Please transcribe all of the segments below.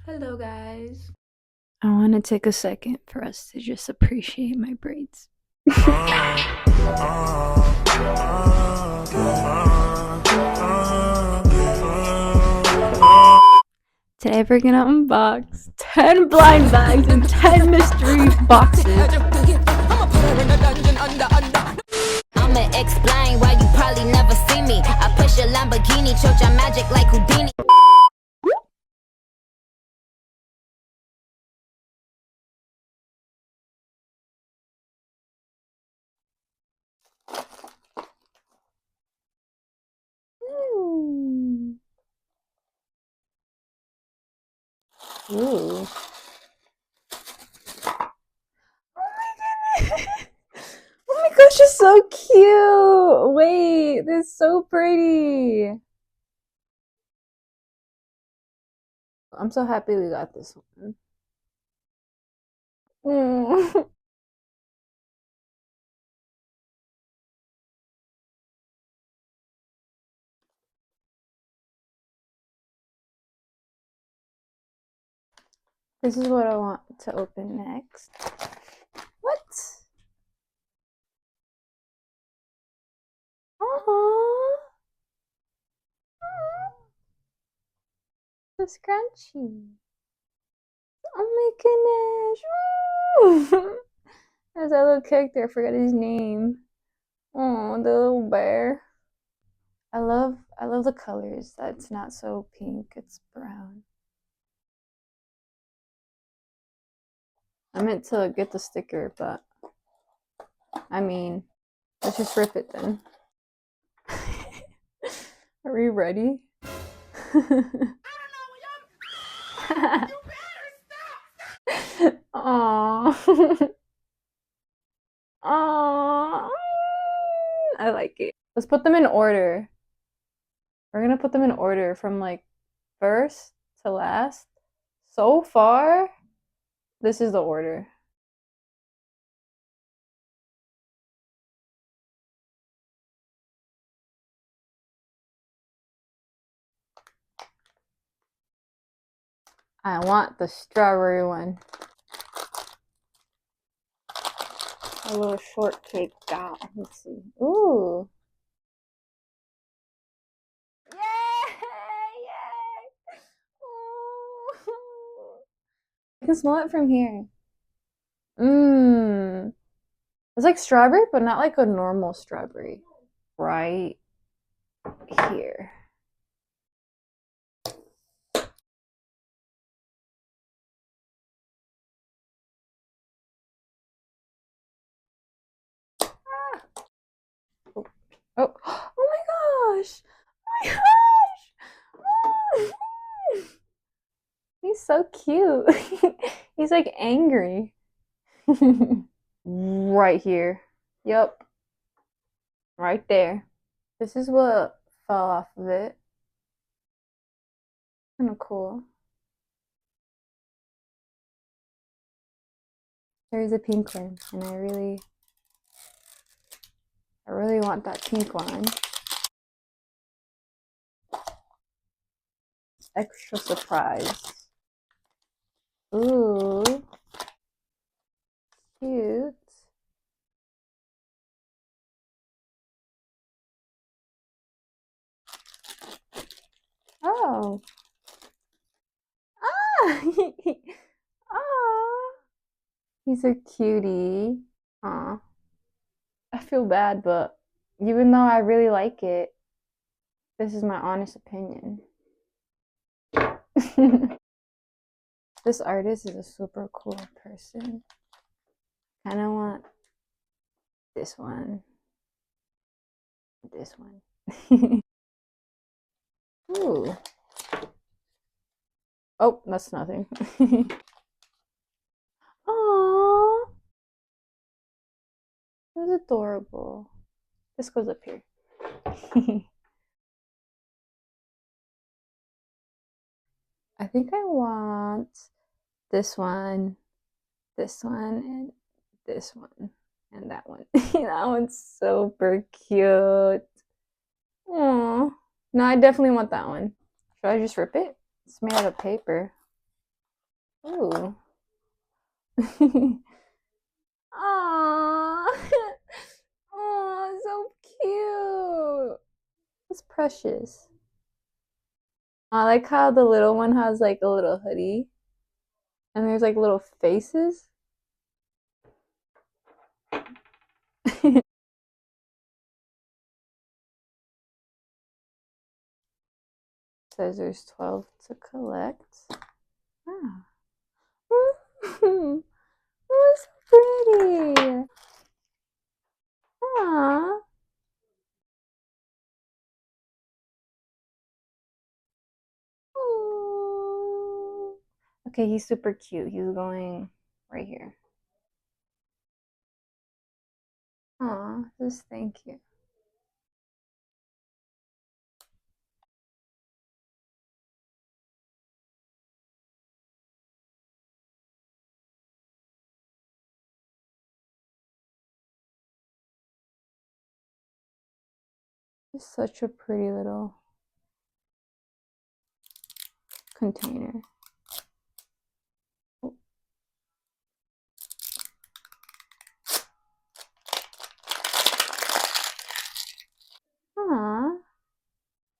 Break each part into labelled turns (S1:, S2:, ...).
S1: Hello, guys. I want to take a second for us to just appreciate my braids. Today we're gonna unbox 10 blind bags and 10 mystery boxes.
S2: I'ma explain why you probably never see me. I push a Lamborghini, choke your magic like Houdini.
S1: Ooh. Oh my gosh, it's so cute! Wait, this is so pretty. I'm so happy we got this one. Mm. This is what I want to open next. What? Aww. The scrunchie. Oh my goodness. There's that little character, I forgot his name. Oh, the little bear. I love the colors. That's not so pink, it's brown. I meant to get the sticker, but I mean, let's just rip it then. Are we ready? Aww. Aww. I like it. Let's put them in order. We're gonna put them in order from like first to last. So far, this is the order. I want the strawberry one. A little shortcake guy. Let's see. Ooh. Yay! Yay! Ooh. I can smell it from here. Mmm. It's like strawberry, but not like a normal strawberry. Right here. Oh, oh, oh my gosh! Oh my gosh! He's so cute. He's like angry. Right here. Yep. Right there. This is what fell off of it. Kind of cool. There's a pink one, and I really want that pink one. Extra surprise. Ooh. Cute. Oh. Ah! Aw. He's a cutie. Aw. I feel bad, but even though I really like it, this is my honest opinion. This artist is a super cool person. Kind of want this one. This one. Ooh. Oh, that's nothing. Aww. That's adorable. This goes up here. I think I want this one, and this one, and that one. That one's super cute. Aww. No, I definitely want that one. Should I just rip it? It's made out of paper. Ooh. Aww. Oh, so cute. It's precious. I like how the little one has like a little hoodie and there's like little faces. Says there's 12 to collect. Ah. Oh, it's pretty. Aww. Ooh. Okay, he's super cute. He's going right here. Aw, just thank you. It's such a pretty little container. Aw, oh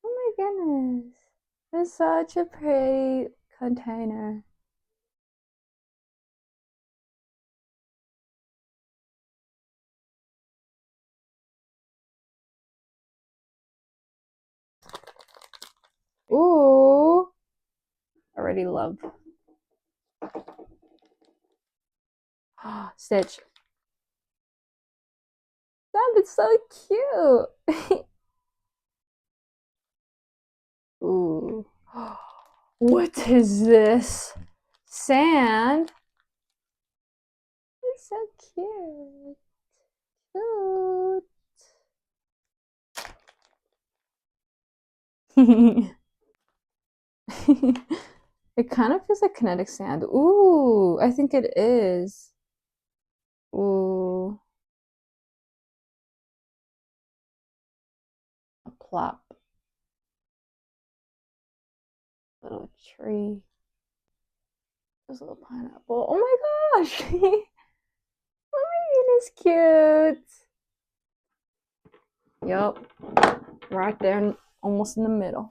S1: my goodness. It's such a pretty container. Ooh, already love. Stitch. That is so cute. Ooh. What is this? Sand? It's so cute. Cute. It kind of feels like kinetic sand. Ooh, I think it is. Ooh, a plop. Little tree. There's a little pineapple. Oh my gosh. Oh my goodness, cute. Yup. Right there, almost in the middle.